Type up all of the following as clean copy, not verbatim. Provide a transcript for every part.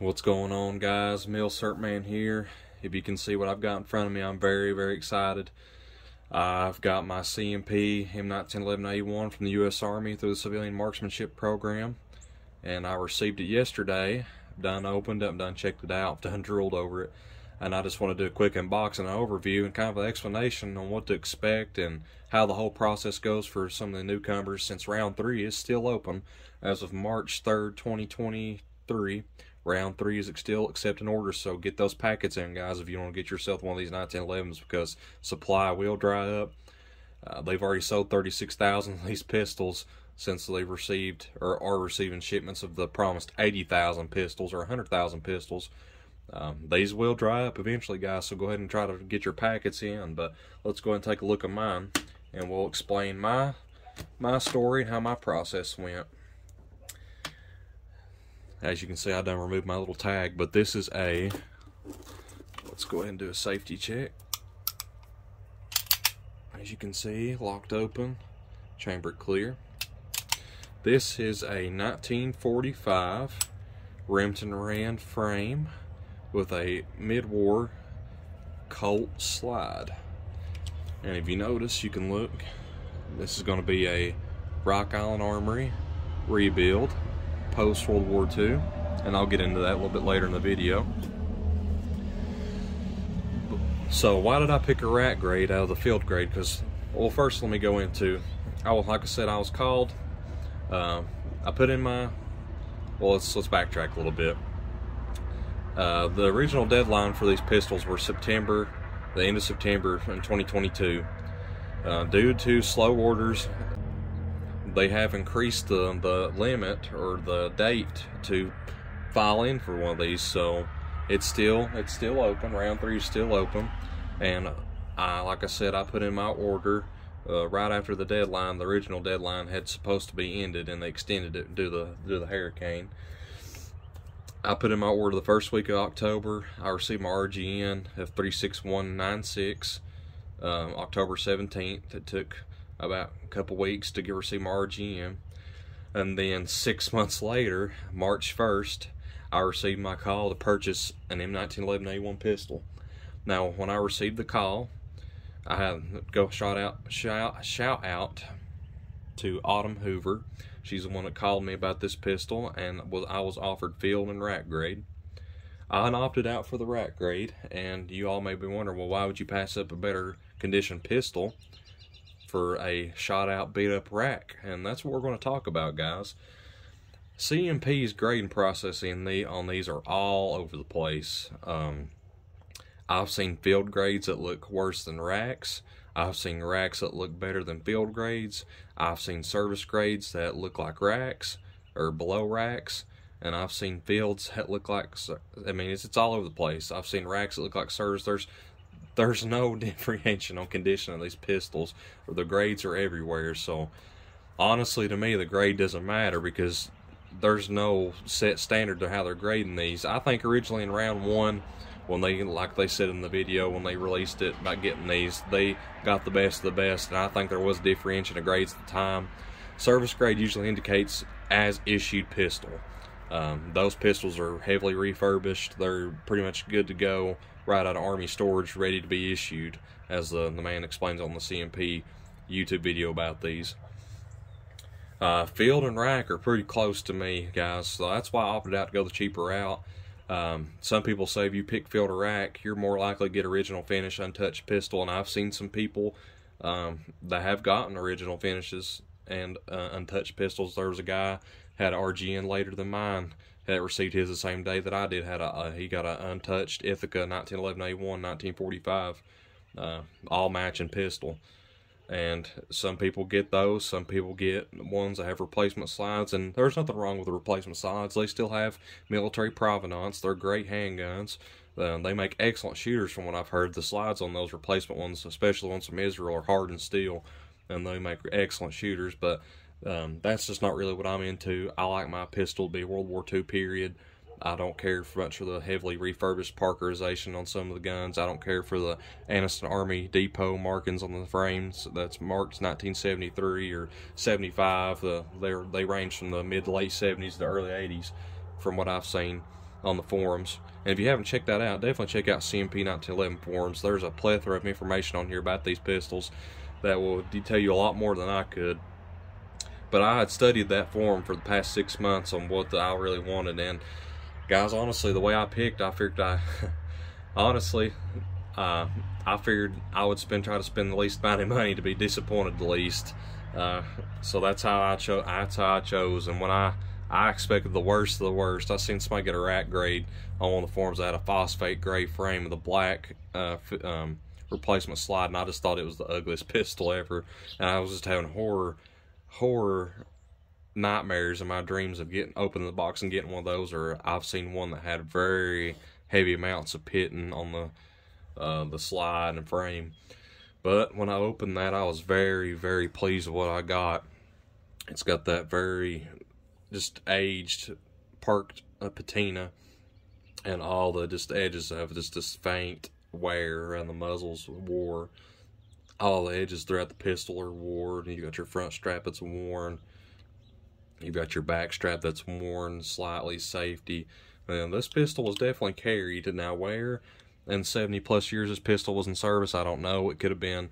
What's going on, guys? Cert Man here. If you can see what I've got in front of me, I'm very excited. I've got my CMP M1911A1 from the U.S. Army through the Civilian Marksmanship Program, and I received it yesterday. I've done opened up, done checked it out, done drilled over it, and I just want to do a quick unboxing and overview and kind of an explanation on what to expect and how the whole process goes for some of the newcomers, since round 3 is still open as of March 3rd, 2023. Round 3 is still accepting orders, so get those packets in, guys, if you want to get yourself one of these 1911s, because supply will dry up. They've already sold 36,000 of these pistols since they've received or are receiving shipments of the promised 80,000 pistols or 100,000 pistols. These will dry up eventually, guys, so go ahead and try to get your packets in. But let's go ahead and take a look at mine, and we'll explain my story and how my process went. As you can see, I done removed my little tag, but this is let's go ahead and do a safety check. As you can see, locked open, chamber clear. This is a 1945 Remington Rand frame with a mid-war Colt slide. And if you notice, you can look, this is going to be a Rock Island Armory rebuild post World War II, and I'll get into that a little bit later in the video. So why did I pick a rack grade out of the field grade? Because, well, first let me go into, like I said, I was called, I put in my, well, let's backtrack a little bit. The original deadline for these pistols were September, the end of September in 2022. Due to slow orders, they have increased the limit or the date to file in for one of these, so it's still open. Round 3 is still open, and like I said, I put in my order right after the deadline. The original deadline had supposed to be ended, and they extended it due to the hurricane. I put in my order the first week of October. I received my RGN of 36196 October 17th. It took about a couple weeks to receive my RGM, and then 6 months later, March 1st, I received my call to purchase an M1911A1 pistol. Now, when I received the call, I had to shout out to Autumn Hoover. She's the one that called me about this pistol, and I was offered field and rack grade. I opted out for the rack grade, and you all may be wondering, well, why would you pass up a better condition pistol for a shot out, beat up rack? And that's what we're going to talk about, guys. CMP's grading processing on these are all over the place. I've seen field grades that look worse than racks. I've seen racks that look better than field grades. I've seen service grades that look like racks or below racks, and I've seen fields that look like, I mean, it's all over the place. I've seen racks that look like service. There's no differentiation on condition of these pistols, or the grades are everywhere. So honestly, to me, the grade doesn't matter, because there's no set standard to how they're grading these. I think originally in round 1, when they, like they said in the video, when they released it about getting these, they got the best of the best, and I think there was differentiation of grades at the time. Service grade usually indicates as issued pistol. Those pistols are heavily refurbished. They're pretty much good to go right out of Army storage, ready to be issued, as the man explains on the CMP YouTube video about these. Field and rack are pretty close to me, guys, so that's why I opted out to go the cheaper route. Some people say if you pick field or rack, you're more likely to get original finish, untouched pistol, and I've seen some people that have gotten original finishes and untouched pistols. There was a guy had an RGN later than mine, had received his the same day that I did. He got an untouched Ithaca 1911A1 1945 all matching pistol. And some people get those, some people get ones that have replacement slides, and there's nothing wrong with the replacement slides. They still have military provenance. They're great handguns. They make excellent shooters from what I've heard. The slides on those replacement ones, especially ones from Israel, are hardened steel, and they make excellent shooters. But that's just not really what I'm into. I like my pistol to be World War II period. I don't care much for the heavily refurbished Parkerization on some of the guns. I don't care for the Anniston Army Depot markings on the frames. That's marked 1973 or 75. They range from the mid to late 70s to early 80s from what I've seen. on the forums. And if you haven't checked that out, definitely check out CMP 1911 forums. There's a plethora of information on here about these pistols that will tell you a lot more than I could. But I had studied that forum for the past 6 months on what I really wanted, and guys, honestly, the way I picked, I figured honestly, I figured I would try to spend the least amount of money to be disappointed the least. So that's how I chose. That's how I chose. And when I expected the worst of the worst. I seen somebody get a rack grade on one of the forums that had a phosphate gray frame with a black replacement slide, and I just thought it was the ugliest pistol ever. And I was just having horror nightmares in my dreams of opening the box and getting one of those. Or I've seen one that had very heavy amounts of pitting on the slide and frame. But when I opened that, I was very, very pleased with what I got. It's got that very just aged, parked patina, and all the just edges of just this faint wear around the muzzles wore. All the edges throughout the pistol are worn. You got your front strap that's worn. You got your back strap that's worn slightly, safety. And this pistol was definitely carried. And now where in 70 plus years this pistol was in service, I don't know. It could have been,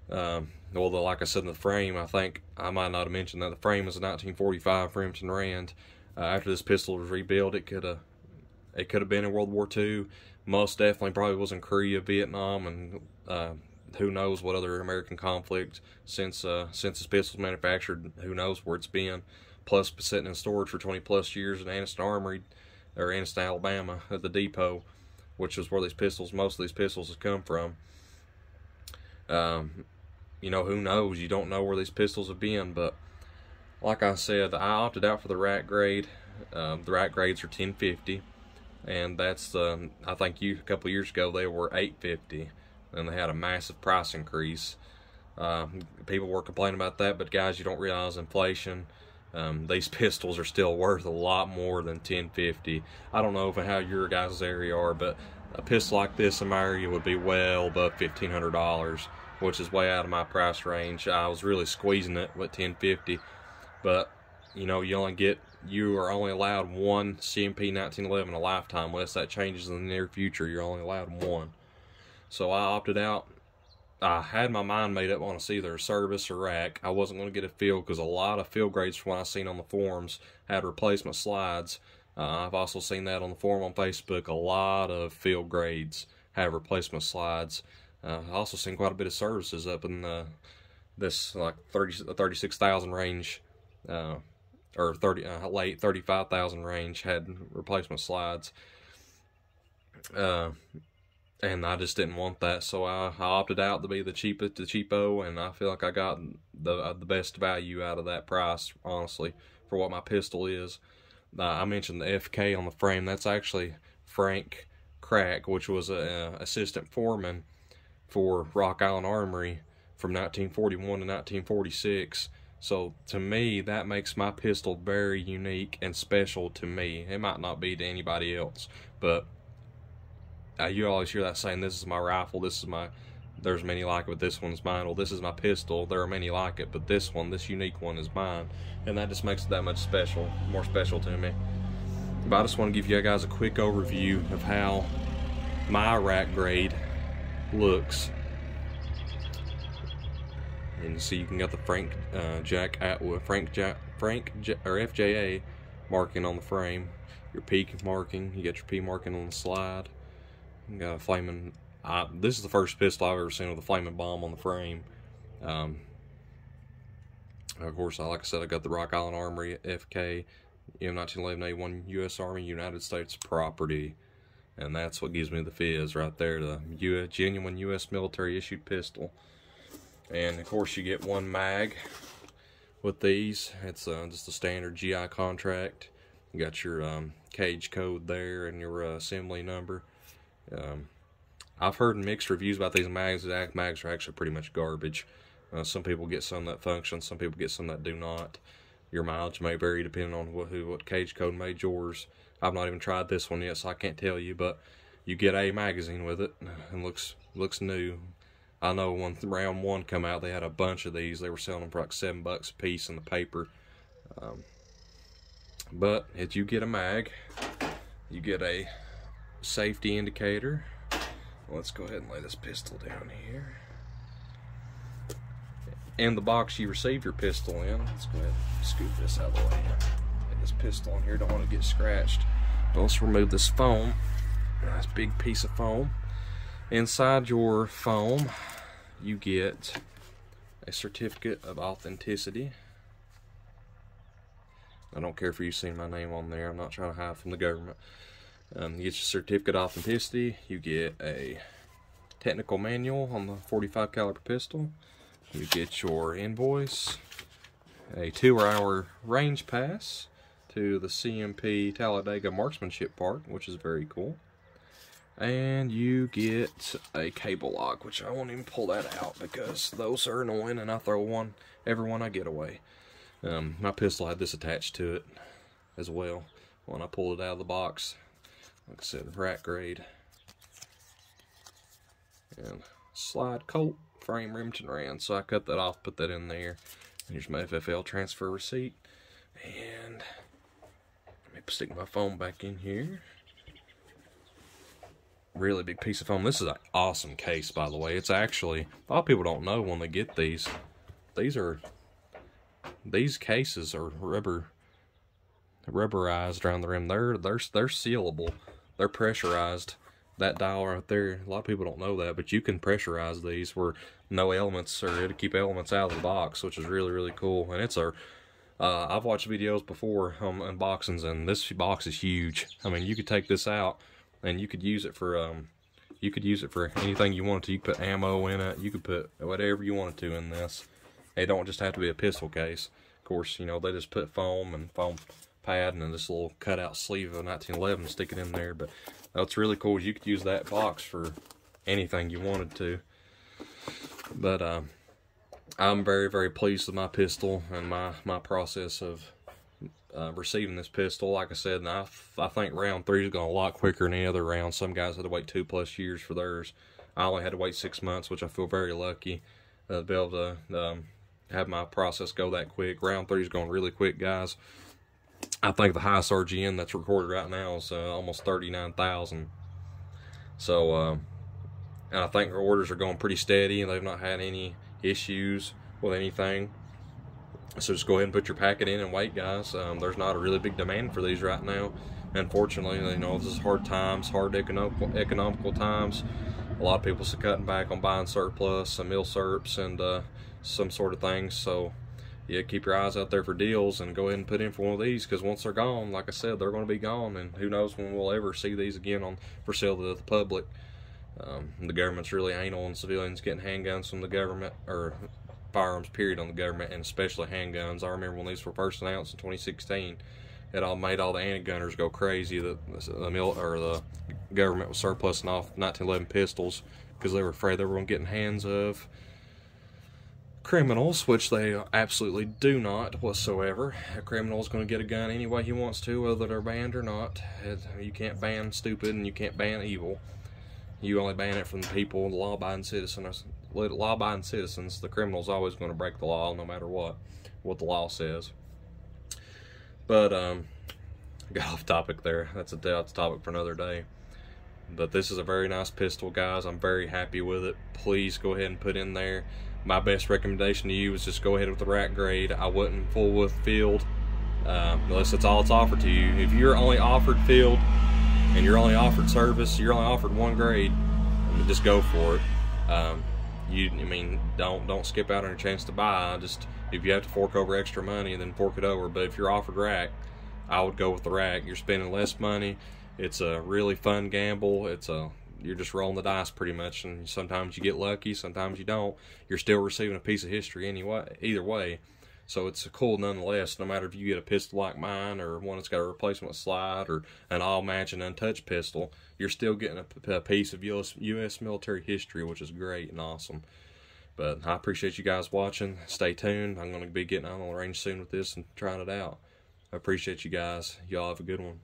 well, like I said in the frame, I think I might not have mentioned that the frame was a 1945 Remington Rand. After this pistol was rebuilt, it could have been in World War II. Most definitely probably was in Korea, Vietnam, and who knows what other American conflict since this pistol was manufactured. Who knows where it's been. Plus, sitting in storage for 20 plus years in Anniston Armory, or Anniston, Alabama, at the depot, which is where most of these pistols have come from. You know, who knows? You don't know where these pistols have been, but like I said, I opted out for the rack grade. The rack grades are 1050, and that's I think a couple years ago they were 850, and they had a massive price increase. People were complaining about that, but guys, you don't realize inflation. These pistols are still worth a lot more than 1050. I don't know how your guys' area are, but a pistol like this in my area would be well above $1,500, which is way out of my price range. I was really squeezing it with 1050, but you know, you are only allowed one CMP 1911 a lifetime. Unless that changes in the near future, you're only allowed one. So I opted out. I had my mind made up on either service or rack. I wasn't going to get a field because a lot of field grades from what I seen on the forums had replacement slides. I've also seen that on the forum on Facebook. A lot of field grades have replacement slides. I've also seen quite a bit of services up in this like 36,000 range, or late 35,000 range had replacement slides. And I just didn't want that, so I opted out to be the cheapo, and I feel like I got the best value out of that price, honestly, for what my pistol is. I mentioned the FK on the frame. That's actually Frank Crack, which was an assistant foreman for Rock Island Armory from 1941 to 1946. So to me, that makes my pistol very unique and special to me. It might not be to anybody else, but you always hear that saying, this is my rifle, there's many like it, but this one's mine. Well, this is my pistol, there are many like it, but this unique one is mine. And that just makes it that much more special to me. But I just want to give you guys a quick overview of how my rack grade looks. And so you can get the Frank Jack Atwood, or FJA marking on the frame, your P marking, you got your P marking on the slide. You got a flaming. This is the first pistol I've ever seen with a flaming bomb on the frame. Of course, like I said, I got the Rock Island Armory FK M1911A1 U.S. Army United States property, and that's what gives me the fizz right there. The genuine U.S. military issued pistol. And of course, you get one mag with these. It's just a standard GI contract. You got your cage code there and your assembly number. I've heard mixed reviews about these mags. The mags are actually pretty much garbage. Some people get some that function, some people get some that do not. Your mileage may vary depending on what cage code made yours. I've not even tried this one yet, so I can't tell you, but you get a magazine with it, and looks new. I know when round one come out, they had a bunch of these. They were selling them for like $7 a piece in the paper. But if you get a mag, You get a safety indicator. Let's go ahead and lay this pistol down here. In the box you receive your pistol in. Let's go ahead and scoop this out of the way. Get this pistol in here, don't want to get scratched. But let's remove this foam. Nice big piece of foam. Inside your foam, you get a certificate of authenticity. I don't care if you've seen my name on there. I'm not trying to hide from the government. You get your certificate of authenticity. You get a technical manual on the .45 caliber pistol. You get your invoice, a 2-hour range pass to the CMP Talladega Marksmanship Park, which is very cool. And you get a cable lock, which I won't even pull that out because those are annoying and I throw every one I get away. My pistol had this attached to it as well when I pulled it out of the box. Like I said, rat grade. And slide Colt frame Remington round. So I cut that off, put that in there. And here's my FFL transfer receipt. And let me stick my foam back in here. Really big piece of foam. This is an awesome case, by the way. It's actually, a lot of people don't know when they get these. These cases are rubberized around the rim. They're sealable. They're pressurized. That dial right there, a lot of people don't know that, but you can pressurize these where no elements, or it'll keep elements out of the box, which is really, really cool. And it's I've watched videos before on unboxings, and this box is huge. I mean, you could take this out and you could use it for anything you wanted to. You could put ammo in it. You could put whatever you wanted to in this. It don't just have to be a pistol case. Of course, you know, they just put foam and foam pad and this little cutout sleeve of 1911 and stick it in there. But what's really cool is you could use that box for anything you wanted to. But I'm very, very pleased with my pistol and my process of receiving this pistol. Like I said, I think round 3 is going a lot quicker than any other round. Some guys had to wait 2+ years for theirs. I only had to wait 6 months, which I feel very lucky to be able to have my process go that quick. Round 3 is going really quick, guys. I think the highest RGN that's recorded right now is almost 39,000. So, and I think our orders are going pretty steady, and they've not had any issues with anything. So just go ahead and put your packet in and wait, guys. There's not a really big demand for these right now. Unfortunately, you know, this is hard times, hard economical times. A lot of people are cutting back on buying surplus, some meal serps, and some sort of things. So yeah, keep your eyes out there for deals and go ahead and put in for one of these, because once they're gone, like I said, they're going to be gone, and who knows when we'll ever see these again for sale to the public. The government's really anal on civilians getting handguns from the government, or firearms period on the government, and especially handguns. I remember when these were first announced in 2016, it all made all the anti-gunners go crazy that the government was surplusing off 1911 pistols because they were afraid they were going to get in hands of criminals, which they absolutely do not whatsoever. A criminal is going to get a gun any way he wants to, whether they're banned or not. You can't ban stupid and you can't ban evil. You only ban it from the people, the law-abiding citizens. Law-abiding citizens. The criminal's always going to break the law, no matter what the law says. But I got off topic there. That's a topic for another day. But this is a very nice pistol, guys. I'm very happy with it. Please go ahead and put in there. My best recommendation to you is just go ahead with the rack grade. I wouldn't fool with field unless that's all it's offered to you. If you're only offered field and you're only offered service, you're only offered one grade, just go for it. Don't skip out on your chance to buy. Just, if you have to fork over extra money, then fork it over. But if you're offered rack, I would go with the rack. You're spending less money. It's a really fun gamble. You're just rolling the dice pretty much, and sometimes you get lucky, sometimes you don't. You're still receiving a piece of history anyway, either way. So it's cool nonetheless, no matter if you get a pistol like mine or one that's got a replacement slide or an all-match and untouched pistol, you're still getting a piece of U.S. military history, which is great and awesome. But I appreciate you guys watching. Stay tuned. I'm going to be getting out on the range soon with this and trying it out. I appreciate you guys. Y'all have a good one.